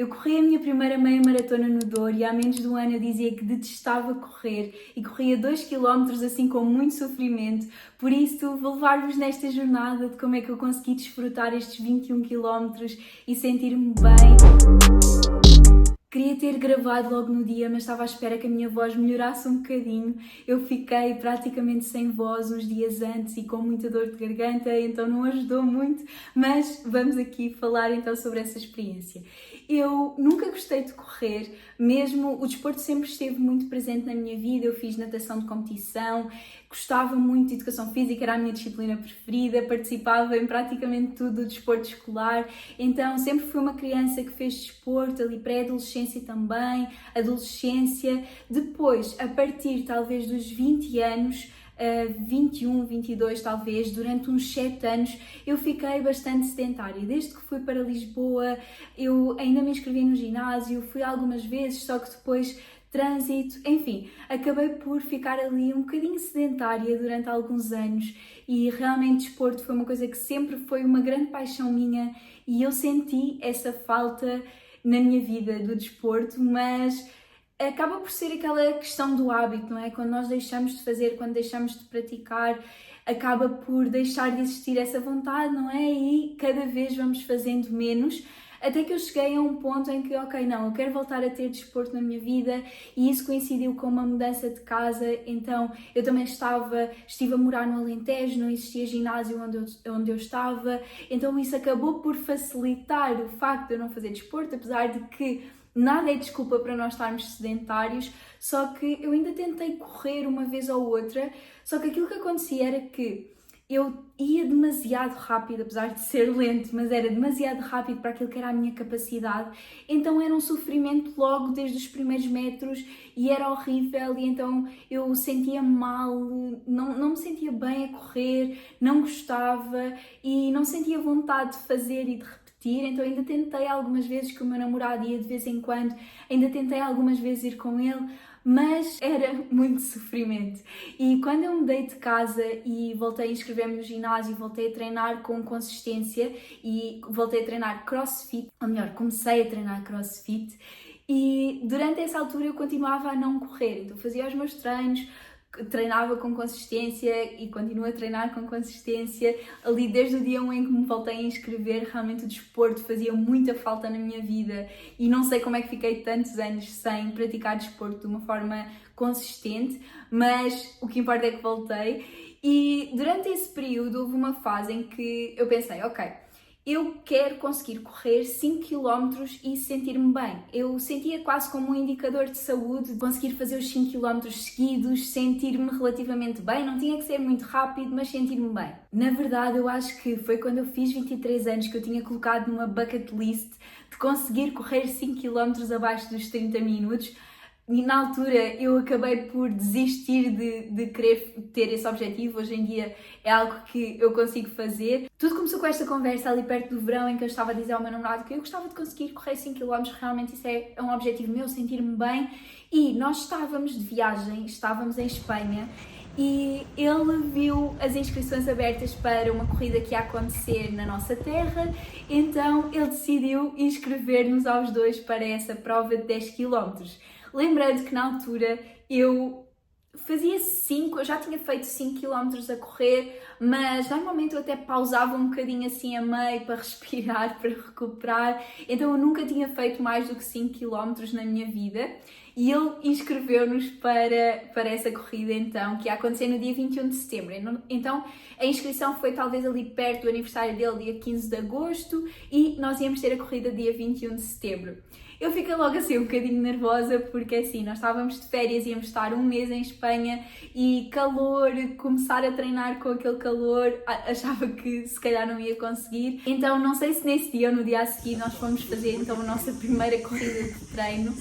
Eu corri a minha primeira meia maratona no Douro e há menos de um ano eu dizia que detestava correr e corria 2 km assim com muito sofrimento. Por isso vou levar-vos nesta jornada de como é que eu consegui desfrutar estes 21 km e sentir-me bem. Queria ter gravado logo no dia, mas estava à espera que a minha voz melhorasse um bocadinho. Eu fiquei praticamente sem voz uns dias antes e com muita dor de garganta, então não ajudou muito, mas vamos aqui falar então sobre essa experiência. Eu nunca gostei de correr, mesmo o desporto sempre esteve muito presente na minha vida. Eu fiz natação de competição, gostava muito de educação física, era a minha disciplina preferida, participava em praticamente tudo do desporto escolar, então sempre fui uma criança que fez desporto ali pré-adolescência também, adolescência. Depois, a partir talvez dos 20 anos, 21, 22 talvez, durante uns 7 anos, eu fiquei bastante sedentária. Desde que fui para Lisboa, eu ainda me inscrevi no ginásio, fui algumas vezes, só que depois trânsito, enfim, acabei por ficar ali um bocadinho sedentária durante alguns anos e realmente desporto foi uma coisa que sempre foi uma grande paixão minha e eu senti essa falta na minha vida do desporto, mas acaba por ser aquela questão do hábito, não é? Quando nós deixamos de fazer, quando deixamos de praticar, acaba por deixar de existir essa vontade, não é? E cada vez vamos fazendo menos, até que eu cheguei a um ponto em que, ok, não, eu quero voltar a ter desporto na minha vida e isso coincidiu com uma mudança de casa, então eu também estive a morar no Alentejo, não existia ginásio onde eu estava, então isso acabou por facilitar o facto de eu não fazer desporto, apesar de que nada é desculpa para nós estarmos sedentários, só que eu ainda tentei correr uma vez ou outra, só que aquilo que acontecia era que eu ia demasiado rápido, apesar de ser lento, mas era demasiado rápido para aquilo que era a minha capacidade, então era um sofrimento logo desde os primeiros metros e era horrível e então eu sentia mal, não me sentia bem a correr, não gostava e não sentia vontade de fazer e de repetir, então ainda tentei algumas vezes que o meu namorado ia de vez em quando, ainda tentei algumas vezes ir com ele, mas era muito sofrimento. E quando eu mudei de casa e voltei a inscrever-me no ginásio, voltei a treinar com consistência e voltei a treinar crossfit, ou melhor, comecei a treinar crossfit e durante essa altura eu continuava a não correr, então fazia os meus treinos, treinava com consistência e continuo a treinar com consistência. Ali desde o dia 1 em que me voltei a inscrever, realmente o desporto fazia muita falta na minha vida e não sei como é que fiquei tantos anos sem praticar desporto de uma forma consistente, mas o que importa é que voltei. E durante esse período houve uma fase em que eu pensei, ok, eu quero conseguir correr 5 km e sentir-me bem. Eu sentia quase como um indicador de saúde, conseguir fazer os 5 km seguidos, sentir-me relativamente bem, não tinha que ser muito rápido, mas sentir-me bem. Na verdade, eu acho que foi quando eu fiz 23 anos que eu tinha colocado numa bucket list de conseguir correr 5 km abaixo dos 30 minutos. E na altura eu acabei por desistir de querer ter esse objetivo. Hoje em dia é algo que eu consigo fazer. Tudo começou com esta conversa ali perto do verão em que eu estava a dizer ao meu namorado que eu gostava de conseguir correr 5 km, realmente isso é um objetivo meu, sentir-me bem. E nós estávamos de viagem, estávamos em Espanha e ele viu as inscrições abertas para uma corrida que ia acontecer na nossa terra, então ele decidiu inscrever-nos aos dois para essa prova de 10 km. Lembrando que na altura eu fazia 5, eu já tinha feito 5 km a correr, mas normalmente eu até pausava um bocadinho assim a meio para respirar, para recuperar, então eu nunca tinha feito mais do que 5 km na minha vida e ele inscreveu-nos para essa corrida então, que ia acontecer no dia 21 de setembro. Então a inscrição foi talvez ali perto do aniversário dele, dia 15 de agosto, e nós íamos ter a corrida dia 21 de setembro. Eu fiquei logo assim um bocadinho nervosa porque assim, nós estávamos de férias, íamos estar um mês em Espanha e calor, começar a treinar com aquele calor, achava que se calhar não ia conseguir. Então não sei se nesse dia ou no dia a seguir nós fomos fazer então a nossa primeira corrida de treino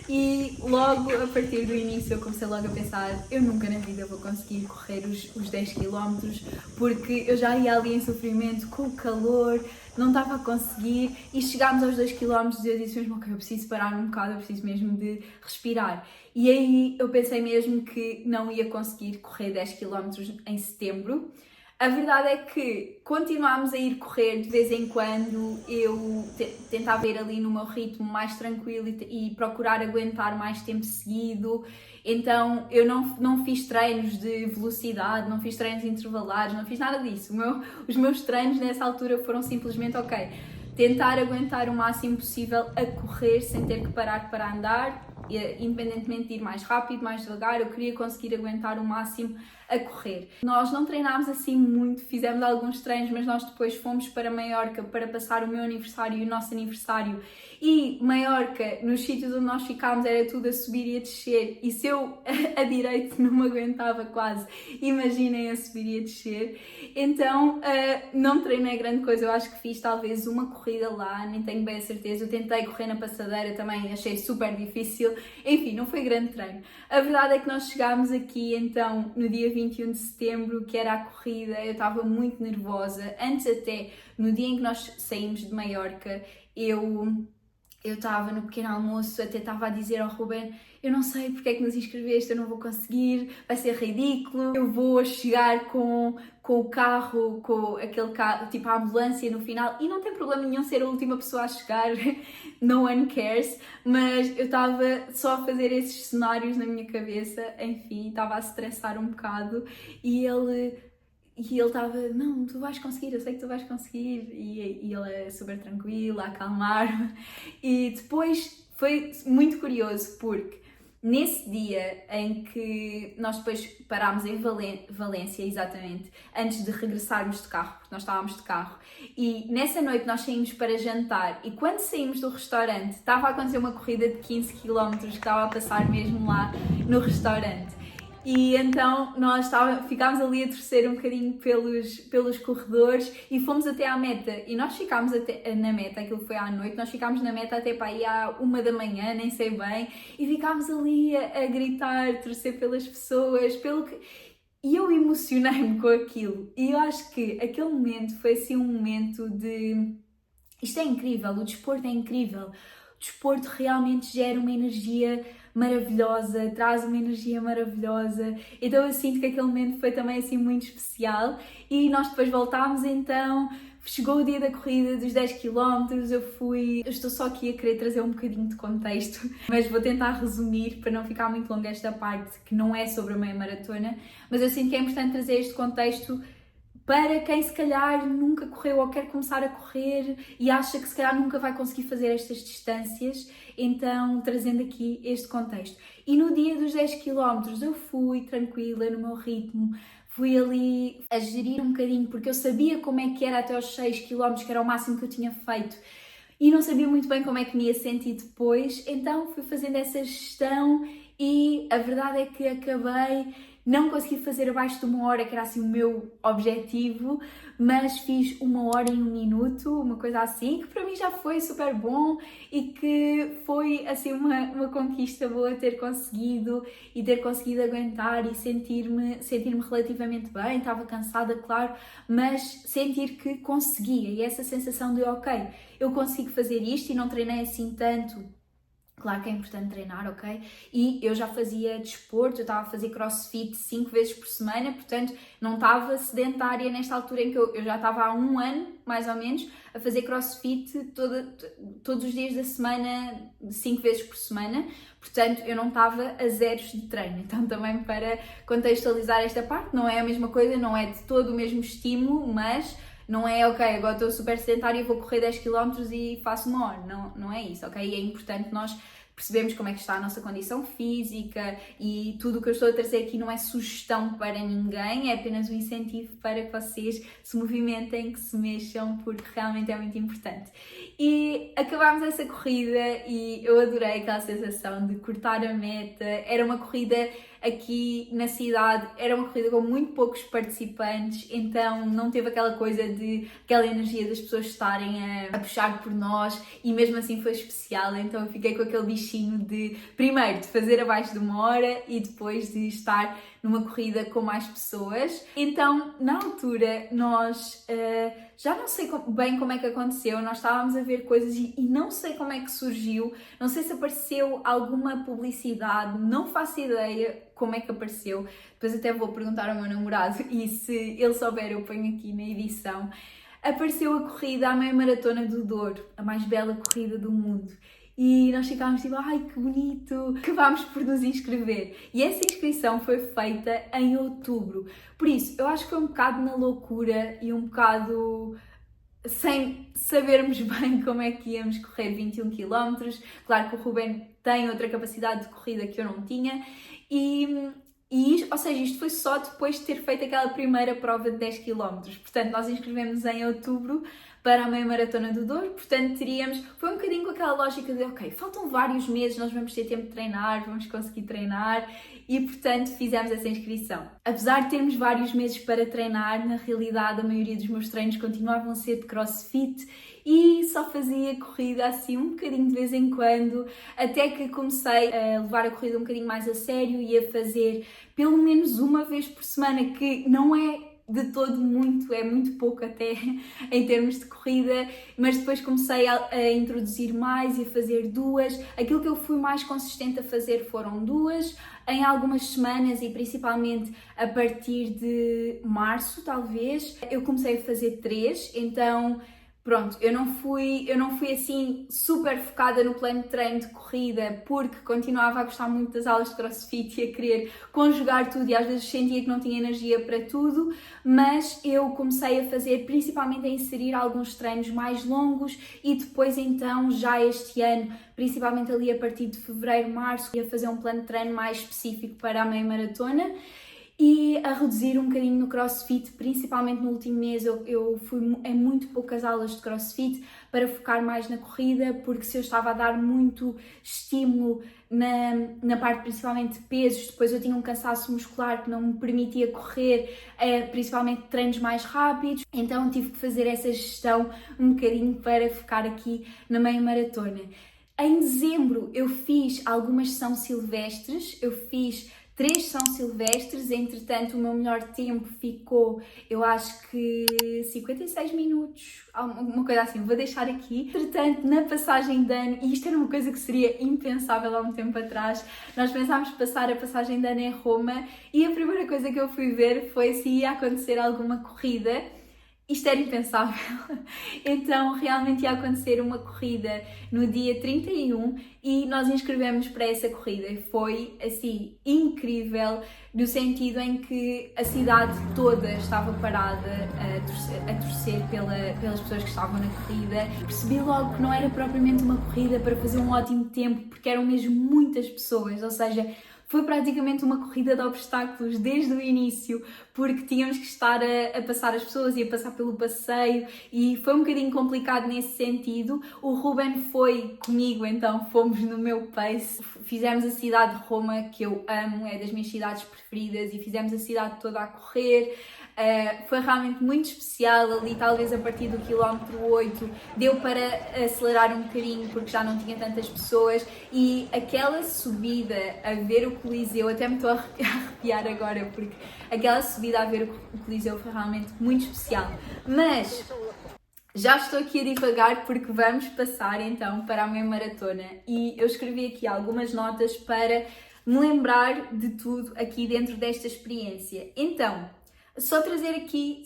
e logo a partir do início eu comecei logo a pensar, eu nunca na vida vou conseguir correr os 10 km porque eu já ia ali em sofrimento com o calor, não estava a conseguir e chegámos aos 2 km e eu disse mesmo, ok, eu preciso parar um bocado, eu preciso mesmo de respirar. E aí eu pensei mesmo que não ia conseguir correr 10 km em setembro. A verdade é que continuámos a ir correr de vez em quando, eu tentava ir ali no meu ritmo mais tranquilo e procurar aguentar mais tempo seguido, então eu não fiz treinos de velocidade, não fiz treinos intervalares, não fiz nada disso. Os meus treinos nessa altura foram simplesmente, ok, tentar aguentar o máximo possível a correr sem ter que parar para andar, independentemente de ir mais rápido, mais devagar, eu queria conseguir aguentar o máximo a correr. Nós não treinámos assim muito, fizemos alguns treinos, mas nós depois fomos para Maiorca para passar o meu aniversário e o nosso aniversário, e Maiorca, nos sítios onde nós ficámos, era tudo a subir e a descer, e se eu a direito não me aguentava quase, imaginem a subir e a descer. Então não treinei grande coisa, eu acho que fiz talvez uma corrida lá, nem tenho bem a certeza. Eu tentei correr na passadeira também, achei super difícil, enfim, não foi grande treino. A verdade é que nós chegámos aqui então no dia 21 de setembro, que era a corrida, eu estava muito nervosa. Antes até, no dia em que nós saímos de Maiorca, eu estava no pequeno almoço, até estava a dizer ao Ruben, eu não sei porque é que nos inscreveste, eu não vou conseguir, vai ser ridículo, eu vou chegar com o carro, com aquele carro, tipo a ambulância no final, e não tem problema nenhum ser a última pessoa a chegar, no one cares, mas eu estava só a fazer esses cenários na minha cabeça, enfim, estava a estressar um bocado, e ele estava, não, tu vais conseguir, eu sei que tu vais conseguir, e ele é super tranquilo, a acalmar-me. E depois foi muito curioso porque nesse dia em que nós depois parámos em Valência, exatamente, antes de regressarmos de carro, porque nós estávamos de carro, e nessa noite nós saímos para jantar, e quando saímos do restaurante estava a acontecer uma corrida de 15 km que estava a passar mesmo lá no restaurante. E então nós ficámos ali a torcer um bocadinho pelos corredores e fomos até à meta. E nós ficámos na meta, aquilo foi à noite, nós ficámos na meta até para aí à 1 da manhã, nem sei bem, e ficámos ali a gritar, torcer pelas pessoas, e eu emocionei-me com aquilo. E eu acho que aquele momento foi assim um momento de... Isto é incrível, o desporto é incrível. O desporto realmente gera uma energia maravilhosa, traz uma energia maravilhosa, então eu sinto que aquele momento foi também assim muito especial. E nós depois voltámos, então chegou o dia da corrida dos 10 km, eu estou só aqui a querer trazer um bocadinho de contexto, mas vou tentar resumir para não ficar muito longa esta parte que não é sobre a meia maratona, mas eu sinto que é importante trazer este contexto para quem se calhar nunca correu ou quer começar a correr e acha que se calhar nunca vai conseguir fazer estas distâncias, então trazendo aqui este contexto. E no dia dos 10 km eu fui tranquila, no meu ritmo, fui ali a gerir um bocadinho, porque eu sabia como é que era até aos 6 km, que era o máximo que eu tinha feito, e não sabia muito bem como é que me ia sentir depois, então fui fazendo essa gestão e a verdade é que acabei... Não consegui fazer abaixo de 1 hora, que era assim o meu objetivo, mas fiz 1 hora e 1 minuto, uma coisa assim, que para mim já foi super bom e que foi assim uma conquista boa ter conseguido e ter conseguido aguentar e sentir-me relativamente bem. Estava cansada, claro, mas sentir que conseguia, e essa sensação de ok, eu consigo fazer isto e não treinei assim tanto. Claro que é importante treinar, ok? E eu já fazia desporto, eu estava a fazer crossfit 5 vezes por semana, portanto não estava sedentária nesta altura em que eu já estava há 1 ano, mais ou menos, a fazer crossfit todos os dias da semana, 5 vezes por semana, portanto eu não estava a zeros de treino. Então também para contextualizar esta parte, não é a mesma coisa, não é de todo o mesmo estímulo, mas... Não é, ok, agora estou super sedentária e vou correr 10 km e faço 1 hora. Não é isso, ok? E é importante nós percebermos como é que está a nossa condição física e tudo o que eu estou a trazer aqui não é sugestão para ninguém, é apenas um incentivo para que vocês se movimentem, que se mexam, porque realmente é muito importante. E acabámos essa corrida e eu adorei aquela sensação de cortar a meta. Era uma corrida aqui na cidade, era uma corrida com muito poucos participantes, então não teve aquela coisa aquela energia das pessoas estarem a puxar por nós, e mesmo assim foi especial, então eu fiquei com aquele bichinho bichinho de, primeiro, de fazer abaixo de 1 hora e depois de estar numa corrida com mais pessoas. Então, na altura, nós já não sei bem como é que aconteceu, nós estávamos a ver coisas e não sei como é que surgiu, não sei se apareceu alguma publicidade, não faço ideia como é que apareceu. Depois até vou perguntar ao meu namorado e se ele souber eu ponho aqui na edição. Apareceu a corrida, a meia maratona do Douro, a mais bela corrida do mundo. E nós ficámos tipo, ai que bonito, acabámos por nos inscrever. E essa inscrição foi feita em outubro. Por isso, eu acho que foi um bocado na loucura e um bocado sem sabermos bem como é que íamos correr 21 km. Claro que o Ruben tem outra capacidade de corrida que eu não tinha. Ou seja, isto foi só depois de ter feito aquela primeira prova de 10 km. Portanto, nós inscrevemos em outubro para a meia maratona do Douro, portanto foi um bocadinho com aquela lógica de ok, faltam vários meses, nós vamos ter tempo de treinar, vamos conseguir treinar e portanto fizemos essa inscrição. Apesar de termos vários meses para treinar, na realidade a maioria dos meus treinos continuavam a ser de crossfit e só fazia corrida assim um bocadinho de vez em quando, até que comecei a levar a corrida um bocadinho mais a sério e a fazer pelo menos uma vez por semana, que não é de todo muito, é muito pouco até em termos de corrida, mas depois comecei a introduzir mais e a fazer 2. Aquilo que eu fui mais consistente a fazer foram 2 em algumas semanas e principalmente a partir de março talvez, eu comecei a fazer 3, então pronto, eu não fui assim super focada no plano de treino de corrida porque continuava a gostar muito das aulas de crossfit e a querer conjugar tudo e às vezes sentia que não tinha energia para tudo, mas eu comecei a fazer, principalmente a inserir alguns treinos mais longos e depois então já este ano, principalmente ali a partir de fevereiro, março, ia fazer um plano de treino mais específico para a meia maratona. E a reduzir um bocadinho no crossfit, principalmente no último mês eu fui em muito poucas aulas de crossfit para focar mais na corrida, porque se eu estava a dar muito estímulo na parte principalmente de pesos, depois eu tinha um cansaço muscular que não me permitia correr, principalmente treinos mais rápidos, então tive que fazer essa gestão um bocadinho para focar aqui na meia maratona. Em dezembro eu fiz algumas São Silvestres, eu fiz 3 São Silvestres, entretanto o meu melhor tempo ficou, eu acho que 56 minutos, uma coisa assim, vou deixar aqui. Entretanto, na passagem de ano, e isto era uma coisa que seria impensável há um tempo atrás, nós pensámos passar a passagem de ano em Roma e a primeira coisa que eu fui ver foi se ia acontecer alguma corrida. Isto era impensável, então realmente ia acontecer uma corrida no dia 31 e nós inscrevemos para essa corrida. Foi assim incrível, no sentido em que a cidade toda estava parada a torcer pelas pessoas que estavam na corrida. Percebi logo que não era propriamente uma corrida para fazer um ótimo tempo, porque eram mesmo muitas pessoas, ou seja, foi praticamente uma corrida de obstáculos desde o início, porque tínhamos que estar a passar as pessoas e a passar pelo passeio e foi um bocadinho complicado nesse sentido. O Ruben foi comigo, então fomos no meu pace. Fizemos a cidade de Roma, que eu amo, é das minhas cidades preferidas, e fizemos a cidade toda a correr. Foi realmente muito especial ali, talvez a partir do quilómetro 8 deu para acelerar um bocadinho porque já não tinha tantas pessoas e aquela subida a ver o Coliseu, até me estou a arrepiar agora porque aquela subida a ver o Coliseu foi realmente muito especial. Mas já estou aqui a divagar porque vamos passar então para a meia maratona e eu escrevi aqui algumas notas para me lembrar de tudo aqui dentro desta experiência. Então, só trazer aqui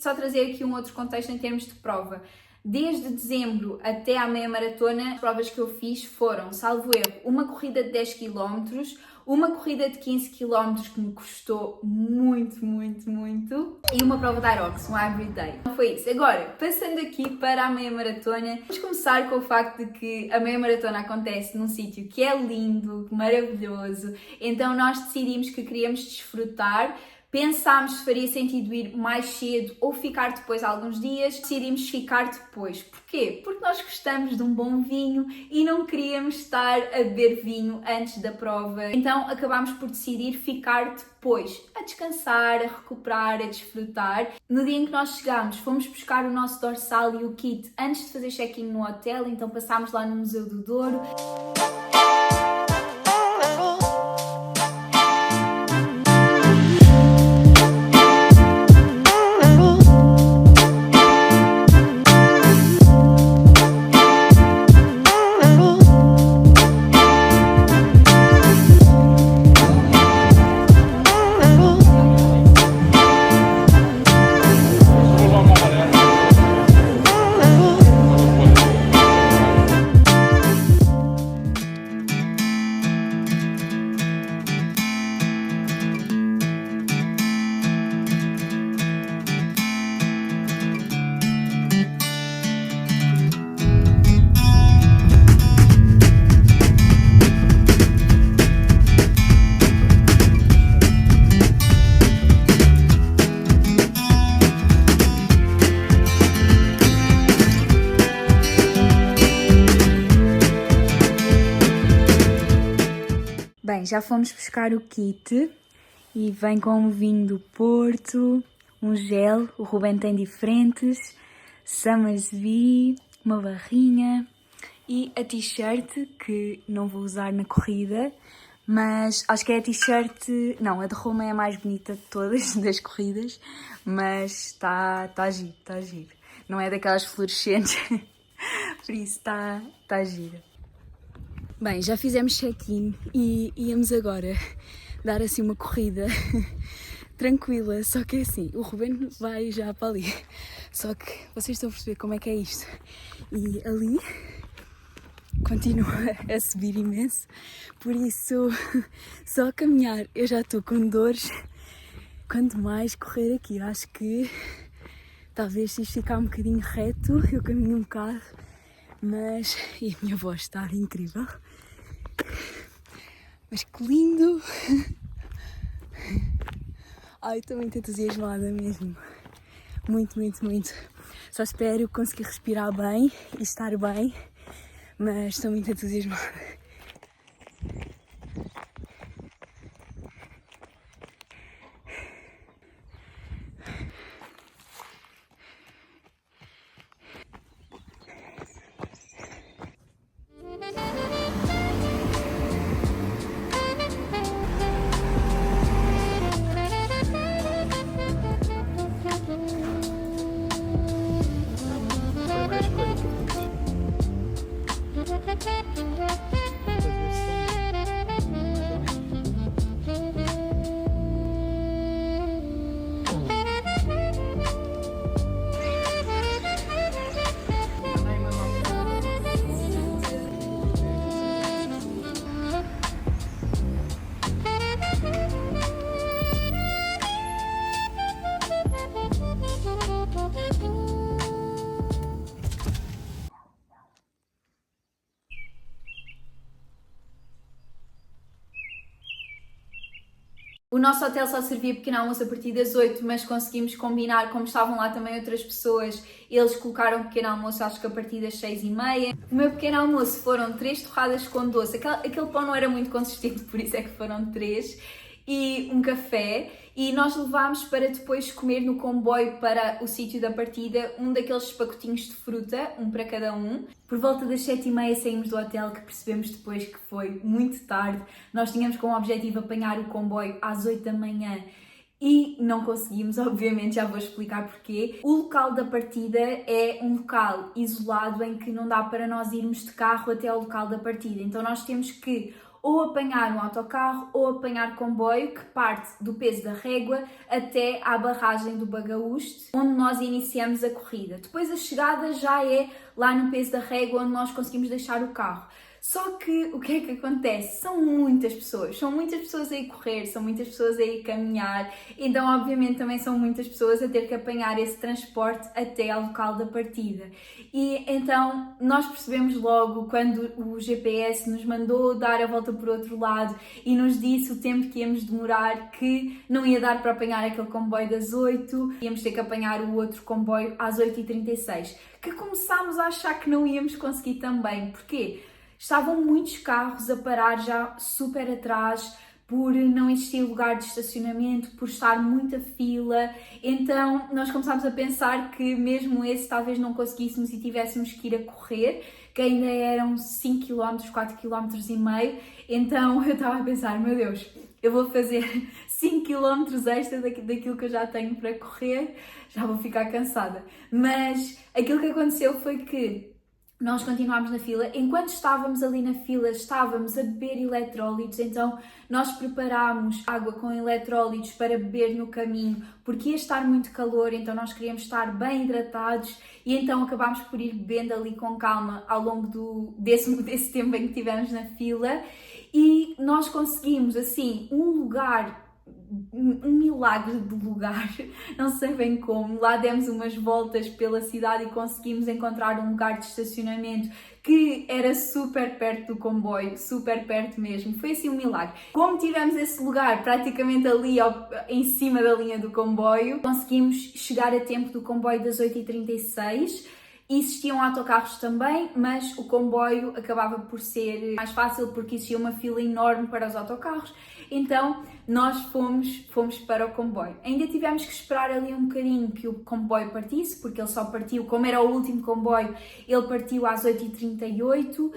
um outro contexto em termos de prova. Desde dezembro até à meia maratona, as provas que eu fiz foram, salvo erro, uma corrida de 10 km, uma corrida de 15 km que me custou muito, muito, muito e uma prova de Aerox, um Hybrid Day. Foi isso. Agora, passando aqui para a meia maratona, vamos começar com o facto de que a meia maratona acontece num sítio que é lindo, maravilhoso, então nós decidimos que queríamos desfrutar. Pensámos se faria sentido ir mais cedo ou ficar depois alguns dias, decidimos ficar depois. Porquê? Porque nós gostamos de um bom vinho e não queríamos estar a beber vinho antes da prova. Então acabámos por decidir ficar depois, a descansar, a recuperar, a desfrutar. No dia em que nós chegámos, fomos buscar o nosso dorsal e o kit antes de fazer check-in no hotel, então passámos lá no Museu do Douro. Bem, já fomos buscar o kit e vem com um vinho do Porto, um gel, o Ruben tem diferentes, Summersby, uma barrinha e a t-shirt que não vou usar na corrida, mas acho que é a t-shirt, não, a de Roma é a mais bonita de todas das corridas, mas está giro, está giro. Não é daquelas fluorescentes, por isso está giro. Bem, já fizemos check-in e íamos agora dar assim uma corrida tranquila, só que é assim, o Ruben vai já para ali, só que vocês estão a perceber como é que é isto, e ali continua a subir imenso, por isso só a caminhar eu já estou com dores, quanto mais correr aqui, acho que talvez se isto ficar um bocadinho reto eu caminho um bocado, mas e a minha voz está incrível, mas que lindo! Ai, estou muito entusiasmada mesmo, muito, muito, muito. Só espero conseguir respirar bem e estar bem, mas estou muito entusiasmada. O nosso hotel só servia pequeno almoço a partir das 8, mas conseguimos combinar, como estavam lá também outras pessoas, eles colocaram pequeno almoço acho que a partir das 6h30. O meu pequeno almoço foram 3 torradas com doce, aquele pão não era muito consistente, por isso é que foram 3, e um café, e nós levámos para depois comer no comboio para o sítio da partida um daqueles pacotinhos de fruta, um para cada um. Por volta das 7h30 saímos do hotel, que percebemos depois que foi muito tarde. Nós tínhamos como objetivo apanhar o comboio às 8 da manhã e não conseguimos, obviamente, já vou explicar porquê. O local da partida é um local isolado em que não dá para nós irmos de carro até ao local da partida, então nós temos que ou apanhar um autocarro ou apanhar comboio que parte do Peso da Régua até à barragem do Bagaúste, onde nós iniciamos a corrida. Depois a chegada já é lá no Peso da Régua, onde nós conseguimos deixar o carro. Só que o que é que acontece? São muitas pessoas a ir correr, são muitas pessoas a ir caminhar, então obviamente também são muitas pessoas a ter que apanhar esse transporte até ao local da partida. E então nós percebemos logo quando o GPS nos mandou dar a volta por outro lado e nos disse o tempo que íamos demorar, que não ia dar para apanhar aquele comboio das 8, íamos ter que apanhar o outro comboio às 8h36, que começámos a achar que não íamos conseguir também. Porquê? Estavam muitos carros a parar já super atrás, por não existir lugar de estacionamento, por estar muita fila, então nós começámos a pensar que mesmo esse talvez não conseguíssemos e tivéssemos que ir a correr, que ainda eram 5 km, 4 km e meio, então eu estava a pensar, meu Deus, eu vou fazer 5 km extra daquilo que eu já tenho para correr, já vou ficar cansada. Mas aquilo que aconteceu foi que nós continuámos na fila. Enquanto estávamos ali na fila, estávamos a beber eletrólitos, então nós preparámos água com eletrólitos para beber no caminho, porque ia estar muito calor, então nós queríamos estar bem hidratados e então acabámos por ir bebendo ali com calma ao longo desse tempo em que estivemos na fila e nós conseguimos assim um lugar, um milagre de lugar, não sei bem como. Lá demos umas voltas pela cidade e conseguimos encontrar um lugar de estacionamento que era super perto do comboio, super perto mesmo, foi assim um milagre. Como tivemos esse lugar praticamente ali em cima da linha do comboio, conseguimos chegar a tempo do comboio das 8h36 Existiam autocarros também, mas o comboio acabava por ser mais fácil porque existia uma fila enorme para os autocarros, então nós fomos para o comboio. Ainda tivemos que esperar ali um bocadinho que o comboio partisse, porque ele só partiu, como era o último comboio, ele partiu às 8h38.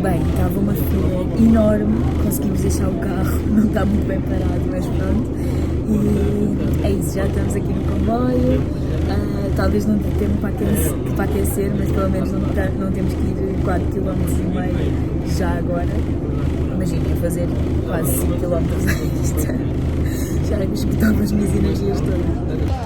Bem, estava uma fila enorme, conseguimos deixar o carro, não está muito bem parado, mas pronto. E é isso, já estamos aqui no comboio. Talvez não dê tempo para aquecer, mas pelo menos não temos que ir 4,5 km já agora. Imaginem, fazer quase 5 km a isto. Já esgotava as minhas energias todas.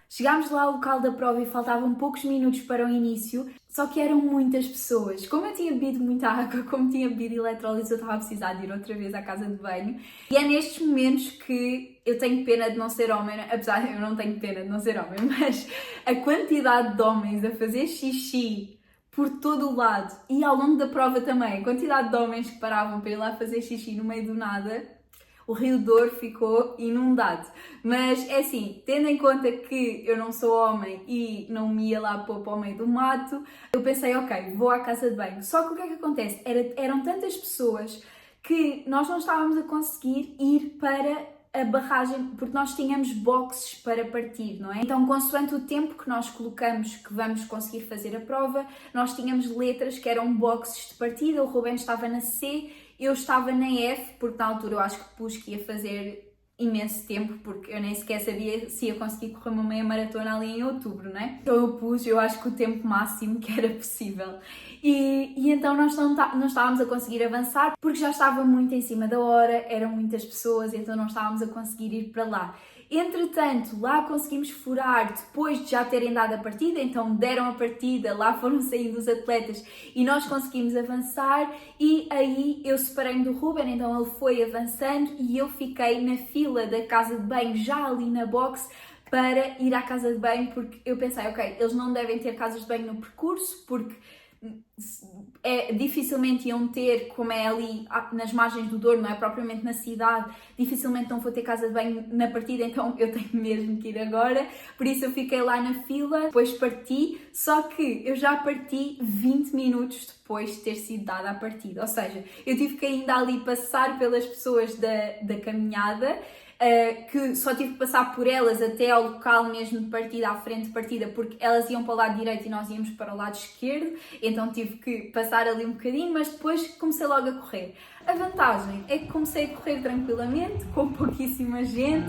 Chegámos lá ao local da prova e faltavam poucos minutos para o início, só que eram muitas pessoas. Como eu tinha bebido muita água, como tinha bebido eletrólitos, eu estava a precisar de ir outra vez à casa de banho. E é nestes momentos que eu tenho pena de não ser homem, apesar de eu não tenho pena de não ser homem, mas a quantidade de homens a fazer xixi por todo o lado e ao longo da prova também, a quantidade de homens que paravam para ir lá fazer xixi no meio do nada, o Rio Douro ficou inundado. Mas é assim, tendo em conta que eu não sou homem e não me ia lá pôr para o meio do mato, eu pensei, ok, vou à casa de banho. Só que o que é que acontece? Eram tantas pessoas que nós não estávamos a conseguir ir para a barragem, porque nós tínhamos boxes para partir, não é? Então, consoante o tempo que nós colocamos que vamos conseguir fazer a prova, nós tínhamos letras que eram boxes de partida, o Ruben estava na C, eu estava na F, porque na altura eu acho que pus que ia fazer imenso tempo, porque eu nem sequer sabia se ia conseguir correr uma meia maratona ali em outubro, não é? Então eu pus, eu acho que o tempo máximo que era possível. E então nós não estávamos a conseguir avançar, porque já estava muito em cima da hora, eram muitas pessoas, então não estávamos a conseguir ir para lá. Entretanto, lá conseguimos furar depois de já terem dado a partida, então deram a partida, lá foram saindo os atletas e nós conseguimos avançar e aí eu separei-me do Ruben, então ele foi avançando e eu fiquei na fila da casa de banho, já ali na box, para ir à casa de banho, porque eu pensei, ok, eles não devem ter casas de banho no percurso, porque dificilmente iam ter, como é ali nas margens do Douro, não é propriamente na cidade, dificilmente não vou ter casa de banho na partida, então eu tenho mesmo que ir agora, por isso eu fiquei lá na fila, depois parti, só que eu já parti 20 minutos depois de ter sido dada a partida, ou seja, eu tive que ainda ali passar pelas pessoas da caminhada, que só tive que passar por elas até ao local mesmo de partida, à frente de partida, porque elas iam para o lado direito e nós íamos para o lado esquerdo, então tive que passar ali um bocadinho, mas depois comecei logo a correr. A vantagem é que comecei a correr tranquilamente, com pouquíssima gente.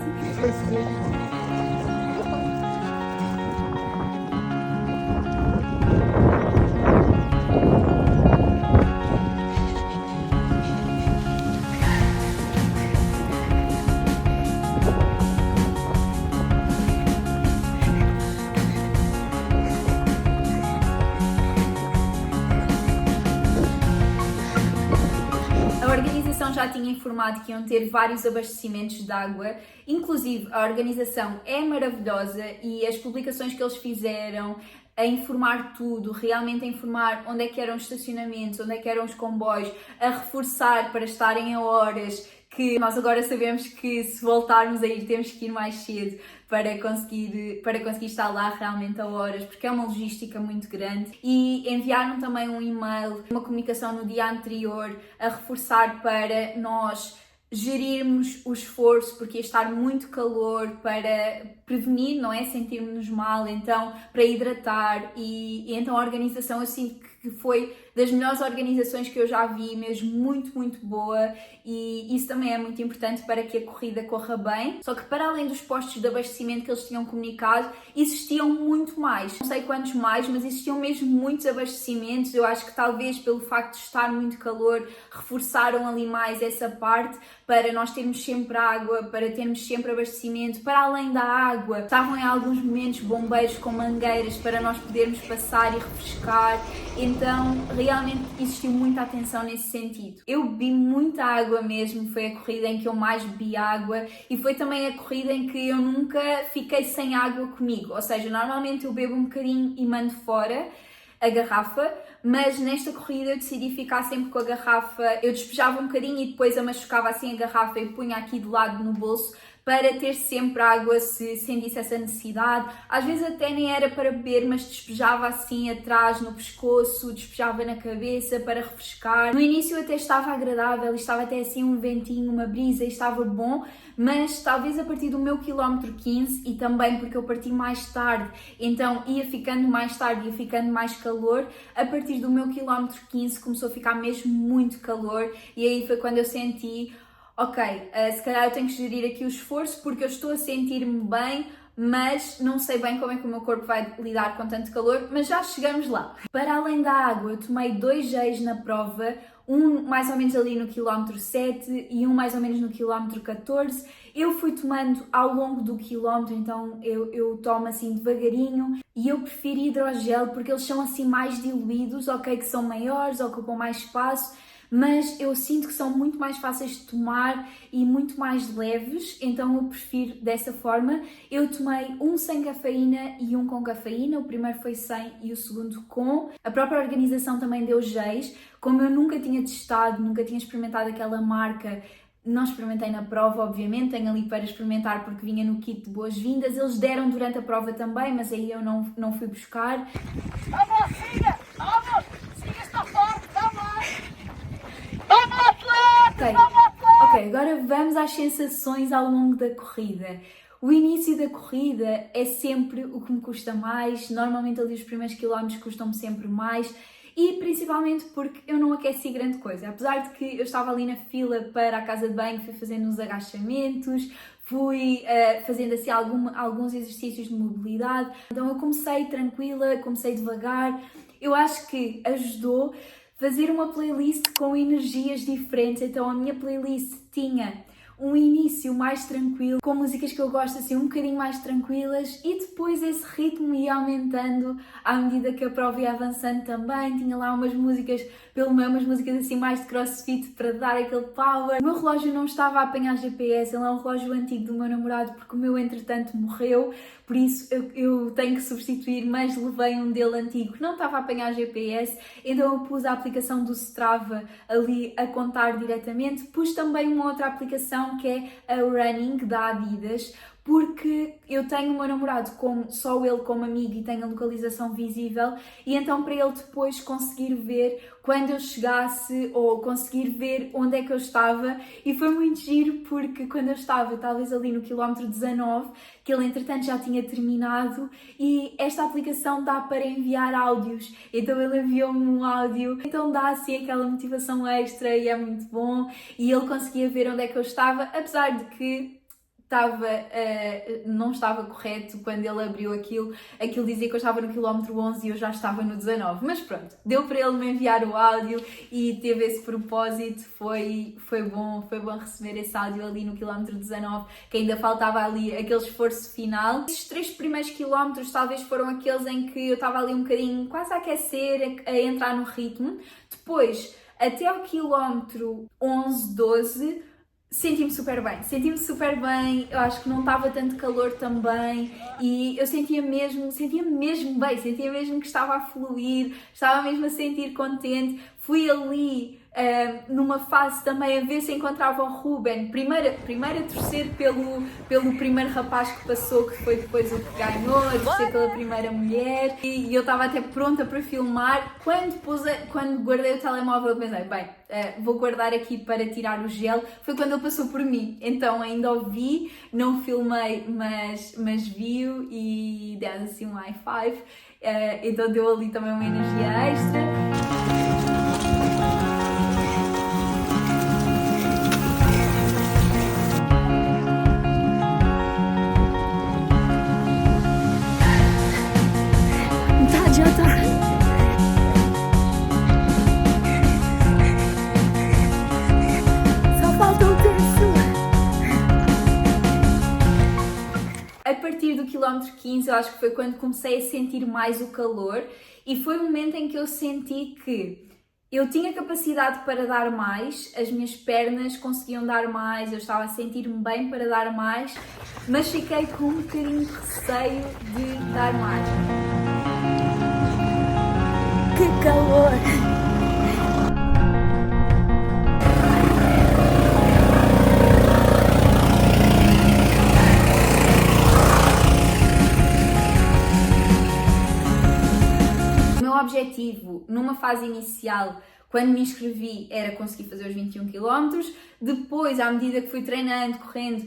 A organização já tinha informado que iam ter vários abastecimentos de água, inclusive a organização é maravilhosa e as publicações que eles fizeram a informar tudo, realmente a informar onde é que eram os estacionamentos, onde é que eram os comboios, a reforçar para estarem a horas, que nós agora sabemos que se voltarmos a ir temos que ir mais cedo para conseguir estar lá realmente a horas, porque é uma logística muito grande. E enviaram também um e-mail, uma comunicação no dia anterior a reforçar para nós gerirmos o esforço, porque ia estar muito calor, para prevenir, não é? Sentirmos-nos mal, então para hidratar e então a organização eu sinto que foi das melhores organizações que eu já vi, mesmo muito, muito boa, e isso também é muito importante para que a corrida corra bem. Só que para além dos postos de abastecimento que eles tinham comunicado, existiam muito mais. Não sei quantos mais, mas existiam mesmo muitos abastecimentos. Eu acho que talvez pelo facto de estar muito calor, reforçaram ali mais essa parte para nós termos sempre água, para termos sempre abastecimento, para além da água, água. Estavam em alguns momentos bombeiros com mangueiras para nós podermos passar e refrescar, então realmente existiu muita atenção nesse sentido. Eu bebi muita água mesmo, foi a corrida em que eu mais bebi água e foi também a corrida em que eu nunca fiquei sem água comigo, ou seja, normalmente eu bebo um bocadinho e mando fora a garrafa, mas nesta corrida eu decidi ficar sempre com a garrafa, eu despejava um bocadinho e depois eu machucava assim a garrafa e punha aqui de lado no bolso para ter sempre água se sentisse essa necessidade. Às vezes até nem era para beber, mas despejava assim atrás no pescoço, despejava na cabeça para refrescar. No início até estava agradável, estava até assim um ventinho, uma brisa, estava bom, mas talvez a partir do meu quilómetro 15 e também porque eu parti mais tarde, então ia ficando mais tarde, ia ficando mais calor, a partir do meu quilómetro 15 começou a ficar mesmo muito calor e aí foi quando eu senti ok, se calhar eu tenho que gerir aqui o esforço porque eu estou a sentir-me bem, mas não sei bem como é que o meu corpo vai lidar com tanto calor, mas já chegamos lá. Para além da água, eu tomei 2 géis na prova, um mais ou menos ali no quilómetro 7 e um mais ou menos no quilómetro 14. Eu fui tomando ao longo do quilómetro, então eu tomo assim devagarinho e eu prefiro hidrogel porque eles são assim mais diluídos, ok, que são maiores, ocupam mais espaço, mas eu sinto que são muito mais fáceis de tomar e muito mais leves, então eu prefiro dessa forma. Eu tomei um sem cafeína e um com cafeína, o primeiro foi sem e o segundo com. A própria organização também deu géis, como eu nunca tinha testado, nunca tinha experimentado aquela marca, não experimentei na prova, obviamente, tenho ali para experimentar porque vinha no kit de boas-vindas, eles deram durante a prova também, mas aí eu não fui buscar. Vamos, siga! Vamos! Siga, está forte, vamos! Ok, agora vamos às sensações ao longo da corrida. O início da corrida é sempre o que me custa mais, normalmente ali os primeiros quilómetros custam-me sempre mais e principalmente porque eu não aqueci grande coisa. Apesar de que eu estava ali na fila para a casa de banho, fui fazendo uns agachamentos, fui fazendo assim alguns exercícios de mobilidade, então eu comecei tranquila, comecei devagar. Eu acho que ajudou fazer uma playlist com energias diferentes, então a minha playlist tinha um início mais tranquilo, com músicas que eu gosto assim um bocadinho mais tranquilas e depois esse ritmo ia aumentando à medida que a prova ia avançando também, tinha lá umas músicas, pelo menos umas músicas assim mais de crossfit para dar aquele power. O meu relógio não estava a apanhar GPS, ele é um relógio antigo do meu namorado porque o meu entretanto morreu, por isso eu tenho que substituir, mas levei um dele antigo que não estava a apanhar GPS, então eu pus a aplicação do Strava ali a contar diretamente, pus também uma outra aplicação que é a Running da Adidas, porque eu tenho o meu namorado como só ele como amigo e tenho a localização visível e então para ele depois conseguir ver quando eu chegasse ou conseguir ver onde é que eu estava e foi muito giro porque quando eu estava talvez ali no quilómetro 19, que ele entretanto já tinha terminado e esta aplicação dá para enviar áudios, então ele enviou-me um áudio, então dá assim aquela motivação extra e é muito bom e ele conseguia ver onde é que eu estava, apesar de que não estava correto quando ele abriu aquilo dizia que eu estava no quilómetro 11 e eu já estava no 19, mas pronto, deu para ele me enviar o áudio e teve esse propósito, foi bom receber esse áudio ali no quilómetro 19, que ainda faltava ali aquele esforço final. Esses 3 primeiros quilómetros talvez foram aqueles em que eu estava ali um bocadinho quase a aquecer, a entrar no ritmo, depois até ao quilómetro 11, 12, senti-me super bem, eu acho que não estava tanto calor também e eu sentia mesmo bem, sentia mesmo que estava a fluir, estava mesmo a sentir contente, fui ali numa fase também a ver se encontrava o Ruben, primeiro a torcer pelo primeiro rapaz que passou, que foi depois o que ganhou, a torcer pela primeira mulher e eu estava até pronta para filmar, quando guardei o telemóvel eu pensei, bem, vou guardar aqui para tirar o gel, foi quando ele passou por mim, então ainda o vi, não filmei, mas vi-o e demos assim um high five, então deu ali também uma energia extra. A partir quilómetro 15 eu acho que foi quando comecei a sentir mais o calor e foi o momento em que eu senti que eu tinha capacidade para dar mais, as minhas pernas conseguiam dar mais, eu estava a sentir-me bem para dar mais, mas fiquei com um bocadinho de receio de dar mais. Que calor! O meu objetivo numa fase inicial, quando me inscrevi, era conseguir fazer os 21 km. Depois, à medida que fui treinando, correndo,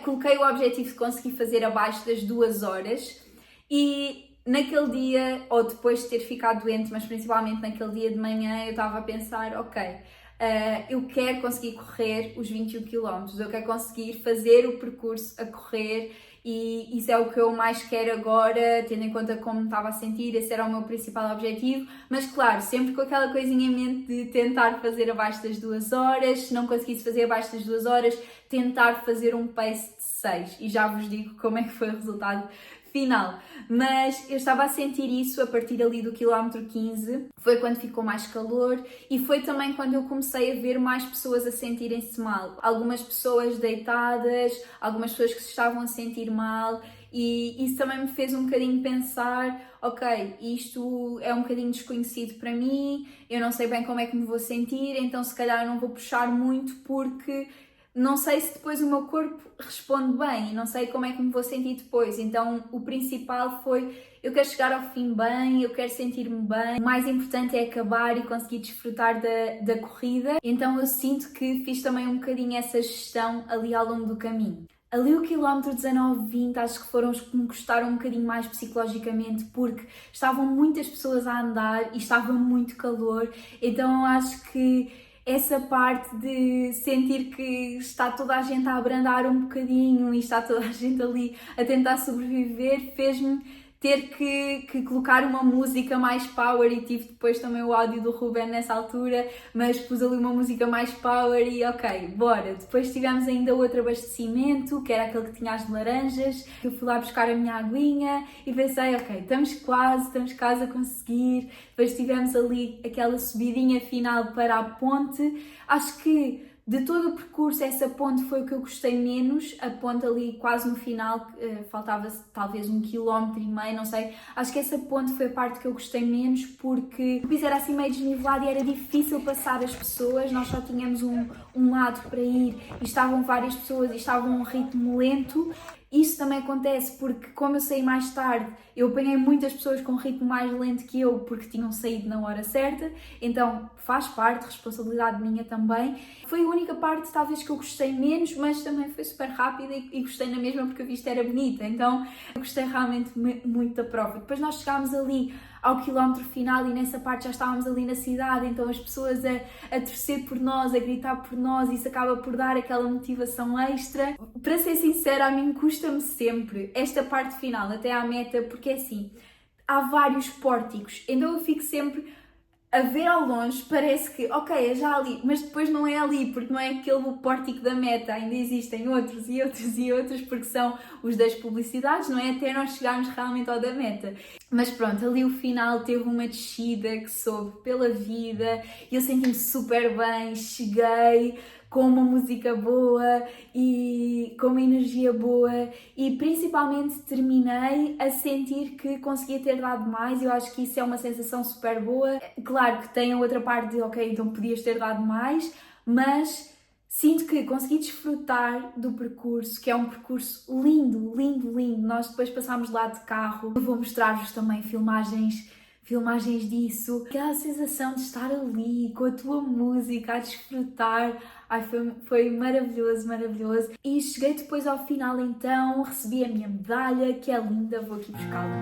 coloquei o objetivo de conseguir fazer abaixo das 2 horas. E naquele dia, ou depois de ter ficado doente, mas principalmente naquele dia de manhã, eu estava a pensar, ok, eu quero conseguir correr os 21 km, eu quero conseguir fazer o percurso a correr. E isso é o que eu mais quero agora, tendo em conta como me estava a sentir, esse era o meu principal objetivo, mas claro, sempre com aquela coisinha em mente de tentar fazer abaixo das 2 horas, se não conseguisse fazer abaixo das 2 horas, tentar fazer um pace de 6, e já vos digo como é que foi o resultado final. Mas eu estava a sentir isso a partir ali do quilómetro 15, foi quando ficou mais calor e foi também quando eu comecei a ver mais pessoas a sentirem-se mal. Algumas pessoas deitadas, algumas pessoas que se estavam a sentir mal e isso também me fez um bocadinho pensar, ok, isto é um bocadinho desconhecido para mim, eu não sei bem como é que me vou sentir, então se calhar não vou puxar muito porque não sei se depois o meu corpo responde bem e não sei como é que me vou sentir depois. Então o principal foi, eu quero chegar ao fim bem, eu quero sentir-me bem. O mais importante é acabar e conseguir desfrutar da corrida. Então eu sinto que fiz também um bocadinho essa gestão ali ao longo do caminho. Ali o quilómetro 19, 20, acho que foram os que me custaram um bocadinho mais psicologicamente porque estavam muitas pessoas a andar e estava muito calor. Então acho que essa parte de sentir que está toda a gente a abrandar um bocadinho e está toda a gente ali a tentar sobreviver, fez-me ter que colocar uma música mais power e tive depois também o áudio do Ruben nessa altura, mas pus ali uma música mais power e ok, bora. Depois tivemos ainda outro abastecimento, que era aquele que tinha as laranjas, que eu fui lá buscar a minha aguinha e pensei, ok, estamos quase a conseguir. Depois tivemos ali aquela subidinha final para a ponte. Acho que de todo o percurso, essa ponte foi o que eu gostei menos, a ponte ali quase no final, faltava talvez 1,5 km, não sei, acho que essa ponte foi a parte que eu gostei menos porque o piso era assim meio desnivelado e era difícil passar as pessoas, nós só tínhamos um lado para ir e estavam várias pessoas e estavam a um ritmo lento. Isso também acontece porque, como eu saí mais tarde, eu apanhei muitas pessoas com um ritmo mais lento que eu porque tinham saído na hora certa, então faz parte, responsabilidade minha também. Foi a única parte talvez que eu gostei menos, mas também foi super rápida e gostei na mesma porque a vista era bonita, então eu gostei realmente muito da prova. Depois nós chegámos ali ao quilómetro final e nessa parte já estávamos ali na cidade, então as pessoas a torcer por nós, a gritar por nós, isso acaba por dar aquela motivação extra. Para ser sincera, a mim custa-me sempre esta parte final, até à meta, porque é assim, há vários pórticos, então eu fico sempre a ver ao longe, parece que, ok, é já ali, mas depois não é ali, porque não é aquele pórtico da meta, ainda existem outros e outros e outros, porque são os das publicidades, não é? Até nós chegarmos realmente ao da meta. Mas pronto, ali o final teve uma descida que soube pela vida, e eu senti-me super bem, cheguei com uma música boa e com uma energia boa e principalmente terminei a sentir que conseguia ter dado mais. Eu acho que isso é uma sensação super boa. Claro que tem a outra parte de ok, então podias ter dado mais, mas sinto que consegui desfrutar do percurso, que é um percurso lindo, lindo, lindo. Nós depois passámos lá de carro. Eu vou mostrar-vos também filmagens disso, aquela sensação de estar ali com a tua música a desfrutar. Ai, foi maravilhoso, maravilhoso. E cheguei depois ao final então, recebi a minha medalha, que é linda, vou aqui buscá-la.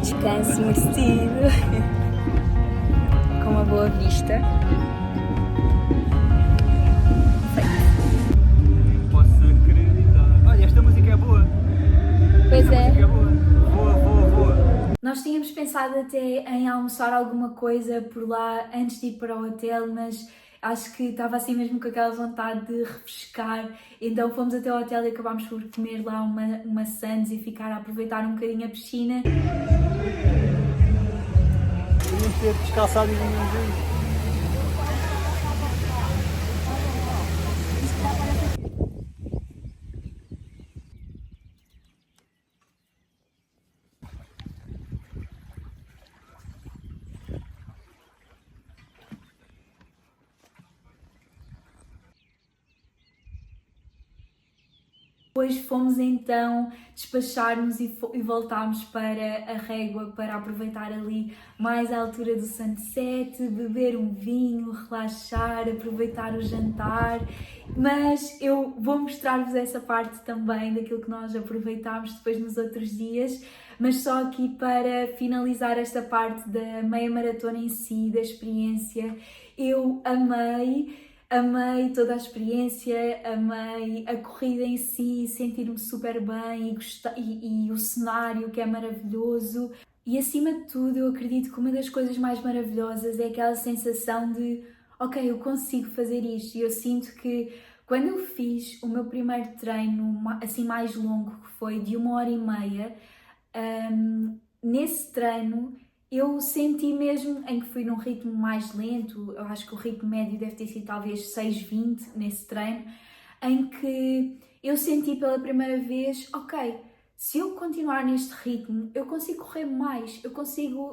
Descanso merecido, com uma boa vista. Posso acreditar. Olha, esta música é boa. Pois é. Boa. Nós tínhamos pensado até em almoçar alguma coisa por lá antes de ir para o hotel, mas Acho que estava assim mesmo com aquela vontade de refrescar, então fomos até ao hotel e acabámos por comer lá uma sandes e ficar a aproveitar um bocadinho a piscina. Devíamos ter descalçado e vinhamos aí. Depois fomos então despachar-nos e voltámos para a Régua para aproveitar ali mais a altura do sunset, beber um vinho, relaxar, aproveitar o jantar. Mas eu vou mostrar-vos essa parte também daquilo que nós aproveitámos depois nos outros dias. Mas só aqui para finalizar esta parte da meia maratona em si, da experiência, eu amei toda a experiência, amei a corrida em si, sentir-me super bem e o cenário que é maravilhoso. E acima de tudo, eu acredito que uma das coisas mais maravilhosas é aquela sensação de ok, eu consigo fazer isto. E eu sinto que quando eu fiz o meu primeiro treino assim mais longo, que foi de 1h30, nesse treino eu senti mesmo, em que fui num ritmo mais lento, eu acho que o ritmo médio deve ter sido talvez 6:20 nesse treino, em que eu senti pela primeira vez, ok, se eu continuar neste ritmo, eu consigo correr mais, eu conseguia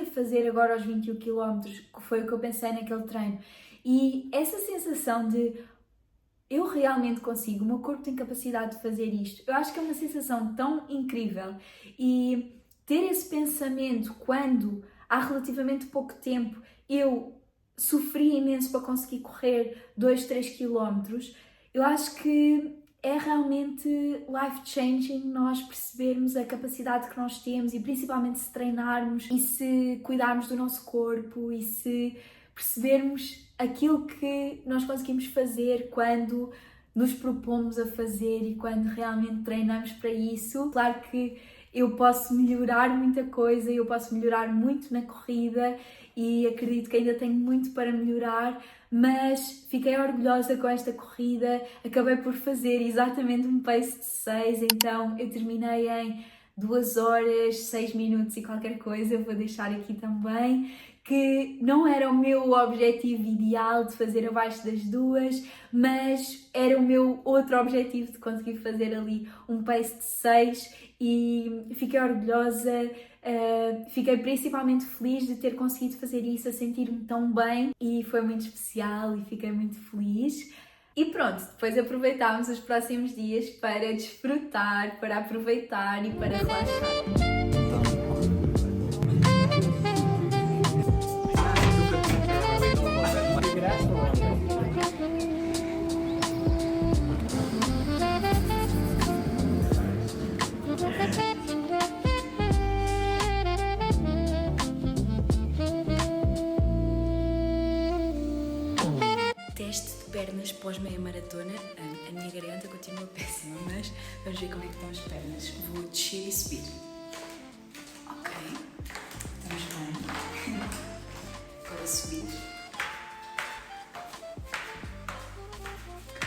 fazer agora os 21 km, que foi o que eu pensei naquele treino. E essa sensação de eu realmente consigo, o meu corpo tem capacidade de fazer isto, eu acho que é uma sensação tão incrível. E ter esse pensamento quando há relativamente pouco tempo eu sofri imenso para conseguir correr 2-3 km, eu acho que é realmente life-changing nós percebermos a capacidade que nós temos e principalmente se treinarmos e se cuidarmos do nosso corpo e se percebermos aquilo que nós conseguimos fazer quando nos propomos a fazer e quando realmente treinamos para isso. Claro que eu posso melhorar muita coisa, eu posso melhorar muito na corrida e acredito que ainda tenho muito para melhorar, mas fiquei orgulhosa com esta corrida, acabei por fazer exatamente um pace de 6, então eu terminei em 2 horas, 6 minutos e qualquer coisa, vou deixar aqui também, que não era o meu objetivo ideal de fazer abaixo das 2, mas era o meu outro objetivo de conseguir fazer ali um pace de 6 e fiquei orgulhosa, fiquei principalmente feliz de ter conseguido fazer isso, a sentir-me tão bem e foi muito especial e fiquei muito feliz. E pronto, depois aproveitámos os próximos dias para desfrutar, para aproveitar e para relaxar. Teste de pernas pós-meia maratona. A minha garganta continua péssima, mas vamos ver como é que estão as pernas. Vou descer e subir. Ok, estamos bem. Agora subir.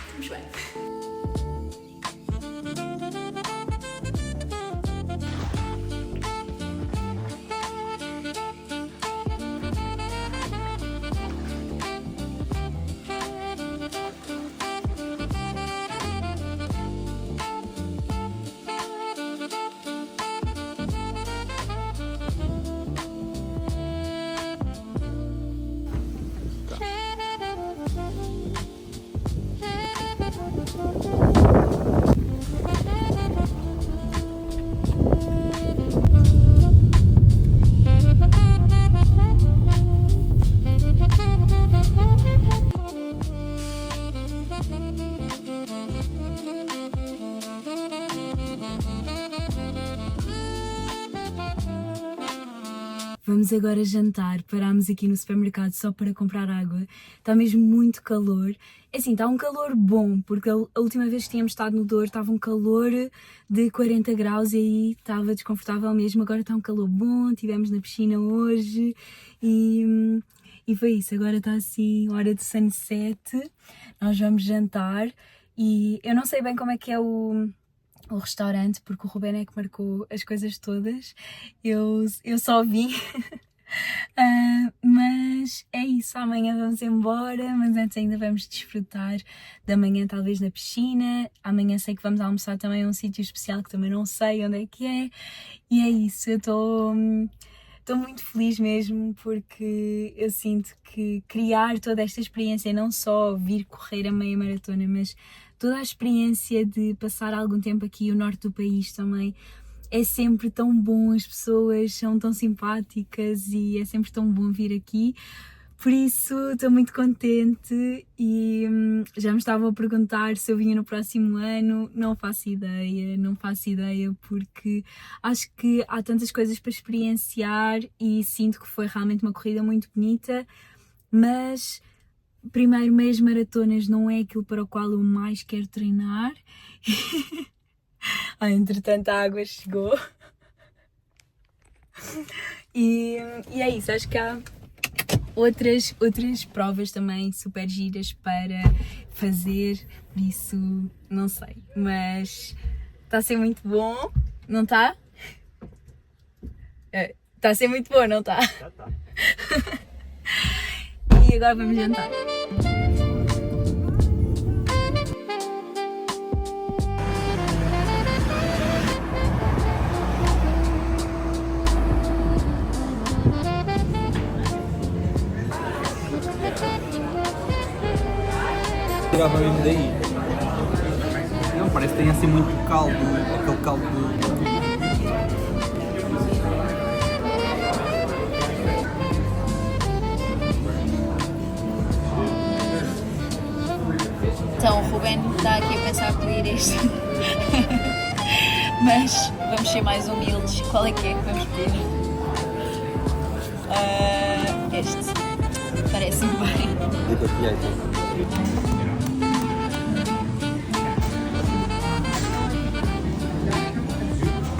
Estamos bem. Vamos agora jantar, parámos aqui no supermercado só para comprar água, está mesmo muito calor. É assim, está um calor bom, porque a última vez que tínhamos estado no Douro estava um calor de 40 graus e aí estava desconfortável mesmo, agora está um calor bom, estivemos na piscina hoje e E foi isso, agora está assim, hora de sunset, nós vamos jantar e eu não sei bem como é que é o restaurante, porque o Ruben é que marcou as coisas todas, eu só vim. Mas é isso, amanhã vamos embora, mas antes ainda vamos desfrutar da manhã, talvez na piscina. Amanhã sei que vamos almoçar também a um sítio especial que também não sei onde é que é. E é isso, eu estou muito feliz mesmo, porque eu sinto que criar toda esta experiência, não só vir correr a meia maratona, mas toda a experiência de passar algum tempo aqui no norte do país também, é sempre tão bom, as pessoas são tão simpáticas e é sempre tão bom vir aqui. Por isso estou muito contente e já me estavam a perguntar se eu vinha no próximo ano. Não faço ideia, porque acho que há tantas coisas para experienciar e sinto que foi realmente uma corrida muito bonita, mas primeiro, meias maratonas não é aquilo para o qual eu mais quero treinar. Entretanto a água chegou. E é isso, acho que há outras provas também super giras para fazer, por isso não sei, mas está a ser muito bom, não está? Está a ser muito bom, não está? Tá. E agora vamos jantar. Tirava mesmo daí. Não, parece que tem assim muito caldo, aquele caldo Então, o Ruben está aqui a pensar pedir este. Mas vamos ser mais humildes. Qual é que vamos pedir? Este. Parece-me bem.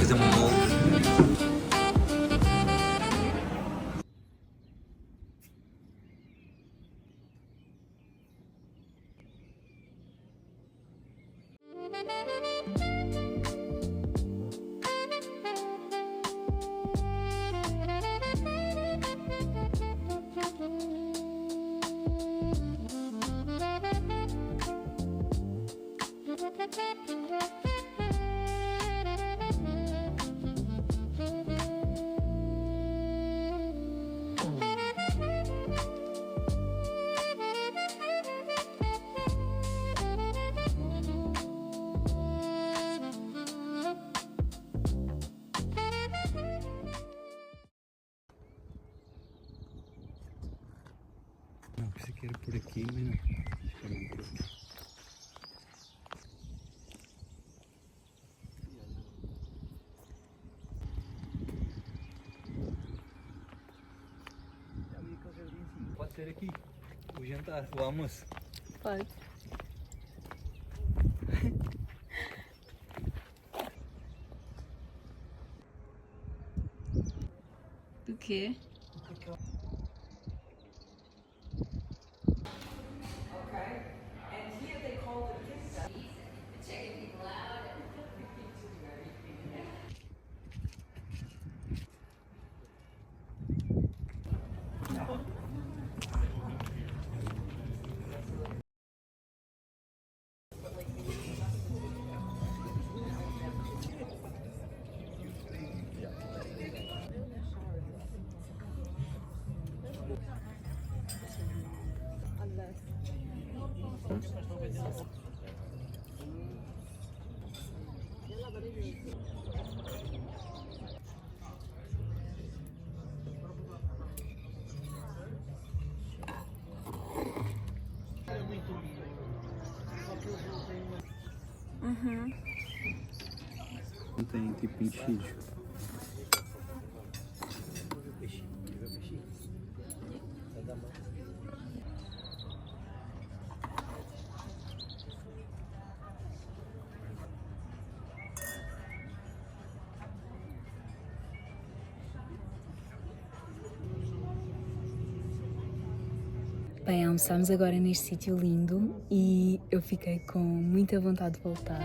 coisa mongol. Não, pensei que era por aqui, mas não. Acho que era por aqui. Pode ser aqui, o jantar, o almoço. Pode. O quê? Não tem tipo enchidos. Bem, almoçámos agora neste sítio lindo e eu fiquei com muita vontade de voltar.